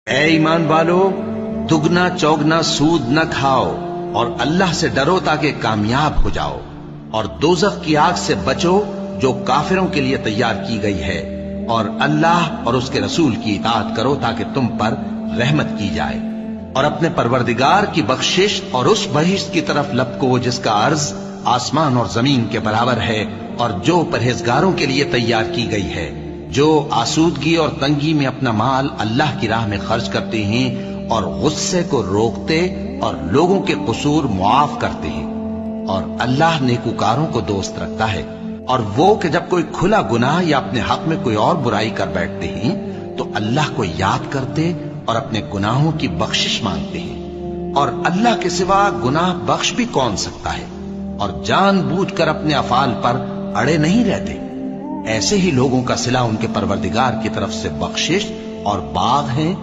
ऐ ईमान वालो, दुगना चौगना सूद न खाओ और अल्लाह से डरो ताकि कामयाब हो जाओ, और दोजख की आग से बचो जो काफिरों के लिए तैयार की गई है, और अल्लाह और उसके रसूल की इताअत करो ताकि तुम पर रहमत की जाए। और अपने परवरदिगार की बख्शिश और उस बहिश्त की तरफ लपको जिसका अर्ज आसमान और जमीन के बराबर है, और जो परहेजगारों के लिए तैयार की गई है, जो आसूदगी और तंगी में अपना माल अल्लाह की राह में खर्च करते हैं और गुस्से को रोकते और लोगों के कसूर मुआफ करते हैं। और अल्लाह नेकूकारों को दोस्त रखता है। और वो कि जब कोई खुला गुनाह या अपने हक में कोई और बुराई कर बैठते हैं तो अल्लाह को याद करते और अपने गुनाहों की बख्शिश मांगते हैं। और अल्लाह के सिवा गुनाह बख्श भी कौन सकता है, और जानबूझकर अपने अफाल पर अड़े नहीं रहते। ऐसे ही लोगों का सिला उनके परवरदिगार की तरफ से बख्शिश और बाग हैं